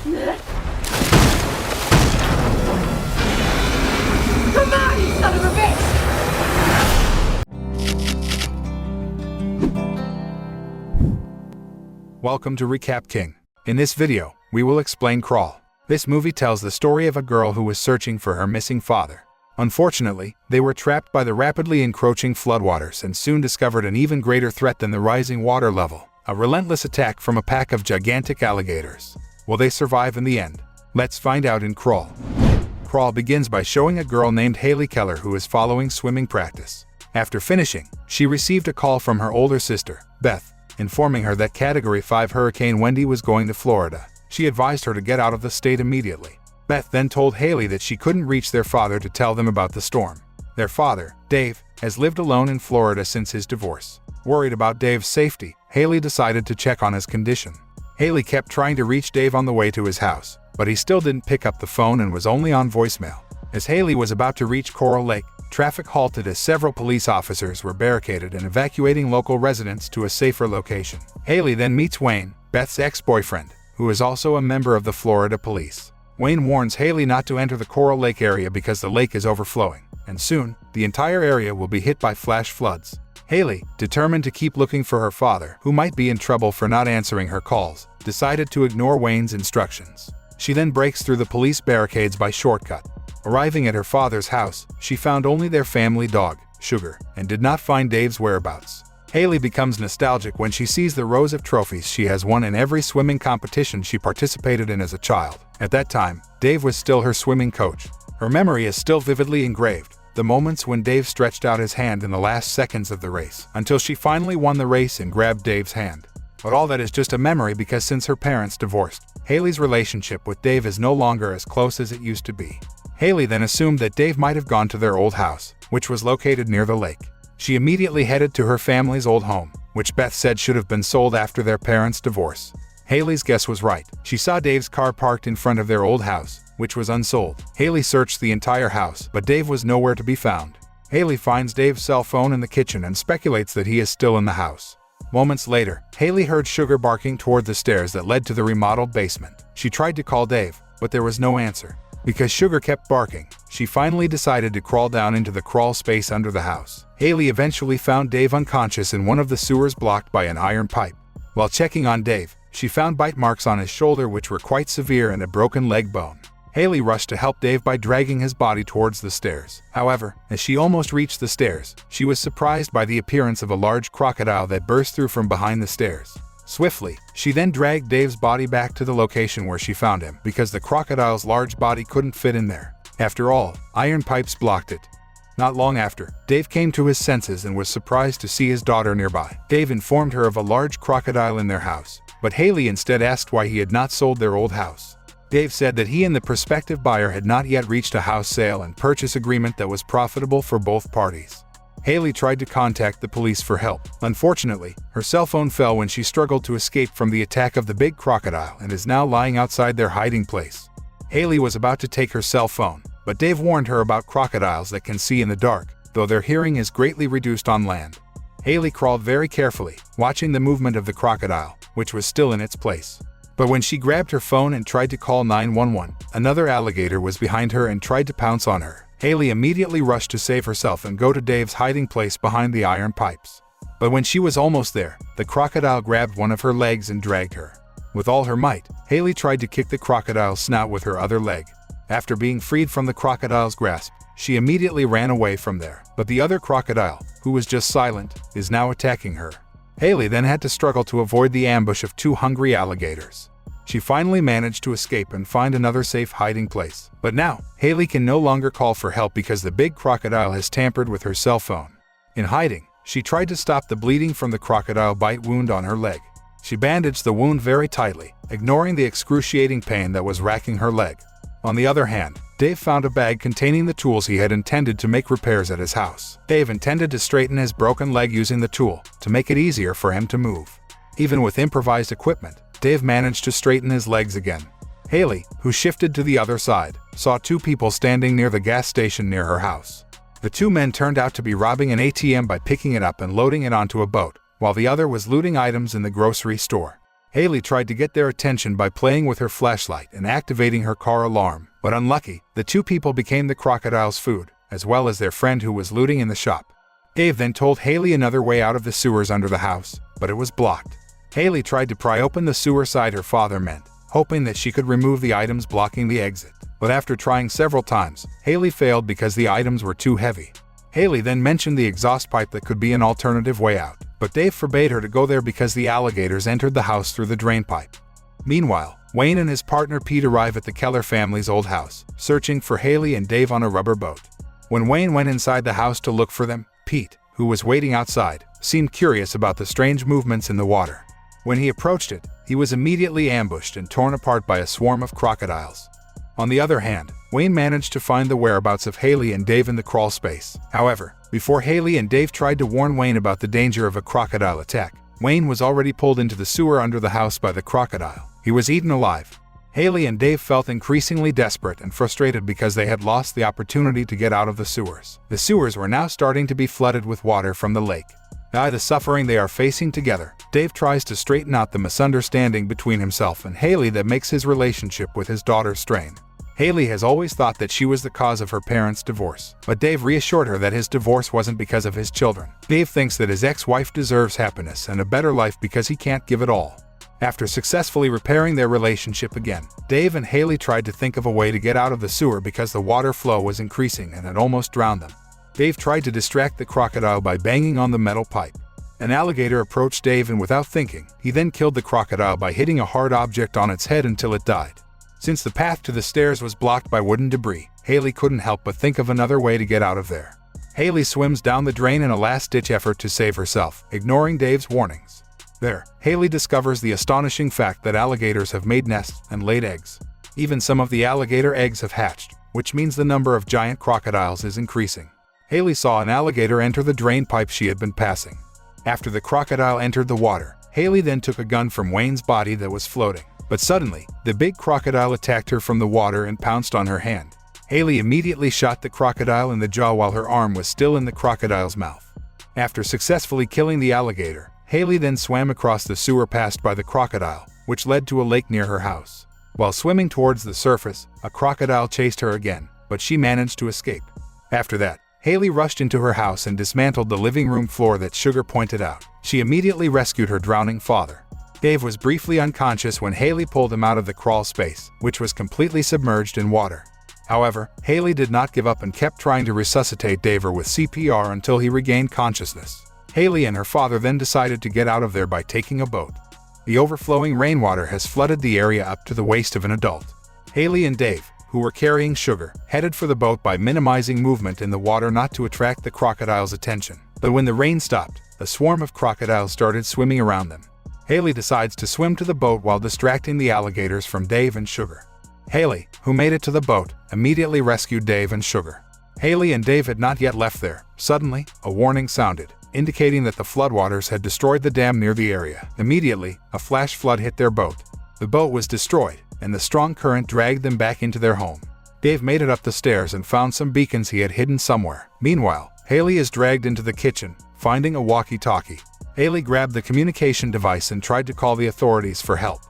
Come on, you son of a bitch! Welcome to Recap King. In this video, we will explain Crawl. This movie tells the story of a girl who was searching for her missing father. Unfortunately, they were trapped by the rapidly encroaching floodwaters and soon discovered an even greater threat than the rising water level, a relentless attack from a pack of gigantic alligators. Will they survive in the end? Let's find out in Crawl. Crawl begins by showing a girl named Haley Keller who is following swimming practice. After finishing, she received a call from her older sister, Beth, informing her that Category 5 Hurricane Wendy was going to Florida. She advised her to get out of the state immediately. Beth then told Haley that she couldn't reach their father to tell them about the storm. Their father, Dave, has lived alone in Florida since his divorce. Worried about Dave's safety, Haley decided to check on his condition. Haley kept trying to reach Dave on the way to his house, but he still didn't pick up the phone and was only on voicemail. As Haley was about to reach Coral Lake, traffic halted as several police officers were barricaded and evacuating local residents to a safer location. Haley then meets Wayne, Beth's ex-boyfriend, who is also a member of the Florida police. Wayne warns Haley not to enter the Coral Lake area because the lake is overflowing, and soon, the entire area will be hit by flash floods. Haley, determined to keep looking for her father, who might be in trouble for not answering her calls, decided to ignore Wayne's instructions. She then breaks through the police barricades by shortcut. Arriving at her father's house, she found only their family dog, Sugar, and did not find Dave's whereabouts. Haley becomes nostalgic when she sees the rows of trophies she has won in every swimming competition she participated in as a child. At that time, Dave was still her swimming coach. Her memory is still vividly engraved, the moments when Dave stretched out his hand in the last seconds of the race, until she finally won the race and grabbed Dave's hand. But all that is just a memory because since her parents divorced, Haley's relationship with Dave is no longer as close as it used to be. Haley then assumed that Dave might have gone to their old house, which was located near the lake. She immediately headed to her family's old home, which Beth said should have been sold after their parents' divorce. Haley's guess was right. She saw Dave's car parked in front of their old house, which was unsold. Haley searched the entire house, but Dave was nowhere to be found. Haley finds Dave's cell phone in the kitchen and speculates that he is still in the house. Moments later, Haley heard Sugar barking toward the stairs that led to the remodeled basement. She tried to call Dave, but there was no answer. Because Sugar kept barking, she finally decided to crawl down into the crawl space under the house. Haley eventually found Dave unconscious in one of the sewers blocked by an iron pipe. While checking on Dave, she found bite marks on his shoulder which were quite severe and a broken leg bone. Haley rushed to help Dave by dragging his body towards the stairs. However, as she almost reached the stairs, she was surprised by the appearance of a large crocodile that burst through from behind the stairs. Swiftly, she then dragged Dave's body back to the location where she found him because the crocodile's large body couldn't fit in there. After all, iron pipes blocked it. Not long after, Dave came to his senses and was surprised to see his daughter nearby. Dave informed her of a large crocodile in their house, but Haley instead asked why he had not sold their old house. Dave said that he and the prospective buyer had not yet reached a house sale and purchase agreement that was profitable for both parties. Haley tried to contact the police for help. Unfortunately, her cell phone fell when she struggled to escape from the attack of the big crocodile and is now lying outside their hiding place. Haley was about to take her cell phone, but Dave warned her about crocodiles that can see in the dark, though their hearing is greatly reduced on land. Haley crawled very carefully, watching the movement of the crocodile, which was still in its place. But when she grabbed her phone and tried to call 911, another alligator was behind her and tried to pounce on her. Haley immediately rushed to save herself and go to Dave's hiding place behind the iron pipes. But when she was almost there, the crocodile grabbed one of her legs and dragged her. With all her might, Haley tried to kick the crocodile's snout with her other leg. After being freed from the crocodile's grasp, she immediately ran away from there. But the other crocodile, who was just silent, is now attacking her. Haley then had to struggle to avoid the ambush of two hungry alligators. She finally managed to escape and find another safe hiding place. But now, Haley can no longer call for help because the big crocodile has tampered with her cell phone. In hiding, she tried to stop the bleeding from the crocodile bite wound on her leg. She bandaged the wound very tightly, ignoring the excruciating pain that was racking her leg. On the other hand, Dave found a bag containing the tools he had intended to make repairs at his house. Dave intended to straighten his broken leg using the tool, to make it easier for him to move. Even with improvised equipment, Dave managed to straighten his legs again. Haley, who shifted to the other side, saw two people standing near the gas station near her house. The two men turned out to be robbing an ATM by picking it up and loading it onto a boat, while the other was looting items in the grocery store. Haley tried to get their attention by playing with her flashlight and activating her car alarm, but unlucky, the two people became the crocodile's food, as well as their friend who was looting in the shop. Dave then told Haley another way out of the sewers under the house, but it was blocked. Haley tried to pry open the sewer side her father meant, hoping that she could remove the items blocking the exit, but after trying several times, Haley failed because the items were too heavy. Haley then mentioned the exhaust pipe that could be an alternative way out, but Dave forbade her to go there because the alligators entered the house through the drain pipe. Meanwhile, Wayne and his partner Pete arrive at the Keller family's old house, searching for Haley and Dave on a rubber boat. When Wayne went inside the house to look for them, Pete, who was waiting outside, seemed curious about the strange movements in the water. When he approached it, he was immediately ambushed and torn apart by a swarm of crocodiles. On the other hand, Wayne managed to find the whereabouts of Haley and Dave in the crawl space. However, before Haley and Dave tried to warn Wayne about the danger of a crocodile attack, Wayne was already pulled into the sewer under the house by the crocodile. He was eaten alive. Haley and Dave felt increasingly desperate and frustrated because they had lost the opportunity to get out of the sewers. The sewers were now starting to be flooded with water from the lake. By the suffering they are facing together, Dave tries to straighten out the misunderstanding between himself and Haley that makes his relationship with his daughter strain. Haley has always thought that she was the cause of her parents' divorce, but Dave reassured her that his divorce wasn't because of his children. Dave thinks that his ex-wife deserves happiness and a better life because he can't give it all. After successfully repairing their relationship again, Dave and Haley tried to think of a way to get out of the sewer because the water flow was increasing and had almost drowned them. Dave tried to distract the crocodile by banging on the metal pipe. An alligator approached Dave and without thinking, he then killed the crocodile by hitting a hard object on its head until it died. Since the path to the stairs was blocked by wooden debris, Haley couldn't help but think of another way to get out of there. Haley swims down the drain in a last-ditch effort to save herself, ignoring Dave's warnings. There, Haley discovers the astonishing fact that alligators have made nests and laid eggs. Even some of the alligator eggs have hatched, which means the number of giant crocodiles is increasing. Haley saw an alligator enter the drain pipe she had been passing. After the crocodile entered the water, Haley then took a gun from Wayne's body that was floating. But suddenly, the big crocodile attacked her from the water and pounced on her hand. Haley immediately shot the crocodile in the jaw while her arm was still in the crocodile's mouth. After successfully killing the alligator, Haley then swam across the sewer passed by the crocodile, which led to a lake near her house. While swimming towards the surface, a crocodile chased her again, but she managed to escape. After that, Haley rushed into her house and dismantled the living room floor that Sugar pointed out. She immediately rescued her drowning father. Dave was briefly unconscious when Haley pulled him out of the crawl space, which was completely submerged in water. However, Haley did not give up and kept trying to resuscitate Dave with CPR until he regained consciousness. Haley and her father then decided to get out of there by taking a boat. The overflowing rainwater has flooded the area up to the waist of an adult. Haley and Dave, who were carrying Sugar, headed for the boat by minimizing movement in the water not to attract the crocodile's attention. But when the rain stopped, a swarm of crocodiles started swimming around them. Haley decides to swim to the boat while distracting the alligators from Dave and Sugar. Haley, who made it to the boat, immediately rescued Dave and Sugar. Haley and Dave had not yet left there. Suddenly, a warning sounded, indicating that the floodwaters had destroyed the dam near the area. Immediately, a flash flood hit their boat. The boat was destroyed, and the strong current dragged them back into their home. Dave made it up the stairs and found some beacons he had hidden somewhere. Meanwhile, Haley is dragged into the kitchen, finding a walkie-talkie. Haley grabbed the communication device and tried to call the authorities for help.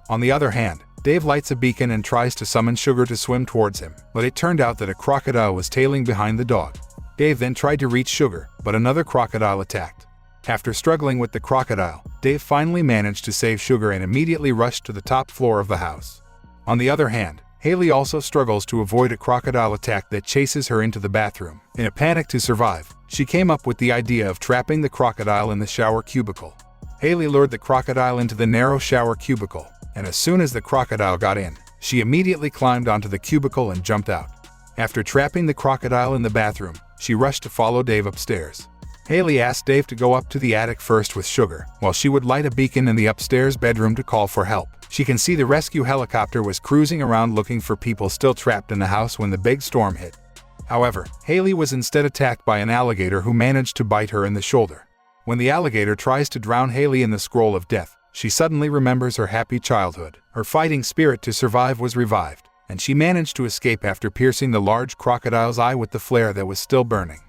On the other hand, Dave lights a beacon and tries to summon Sugar to swim towards him, but it turned out that a crocodile was tailing behind the dog. Dave then tried to reach Sugar, but another crocodile attacked. After struggling with the crocodile, Dave finally managed to save Sugar and immediately rushed to the top floor of the house. On the other hand, Haley also struggles to avoid a crocodile attack that chases her into the bathroom. In a panic to survive, she came up with the idea of trapping the crocodile in the shower cubicle. Haley lured the crocodile into the narrow shower cubicle, and as soon as the crocodile got in, she immediately climbed onto the cubicle and jumped out. After trapping the crocodile in the bathroom, she rushed to follow Dave upstairs. Haley asked Dave to go up to the attic first with Sugar, while she would light a beacon in the upstairs bedroom to call for help. She can see the rescue helicopter was cruising around looking for people still trapped in the house when the big storm hit. However, Haley was instead attacked by an alligator who managed to bite her in the shoulder. When the alligator tries to drown Haley in the scroll of death, she suddenly remembers her happy childhood. Her fighting spirit to survive was revived, and she managed to escape after piercing the large crocodile's eye with the flare that was still burning.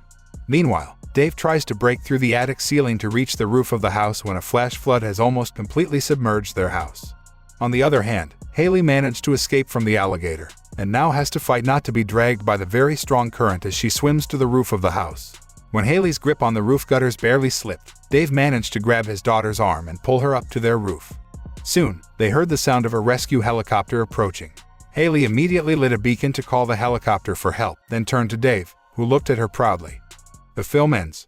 Meanwhile, Dave tries to break through the attic ceiling to reach the roof of the house when a flash flood has almost completely submerged their house. On the other hand, Haley managed to escape from the alligator, and now has to fight not to be dragged by the very strong current as she swims to the roof of the house. When Haley's grip on the roof gutters barely slipped, Dave managed to grab his daughter's arm and pull her up to their roof. Soon, they heard the sound of a rescue helicopter approaching. Haley immediately lit a beacon to call the helicopter for help, then turned to Dave, who looked at her proudly. The film ends,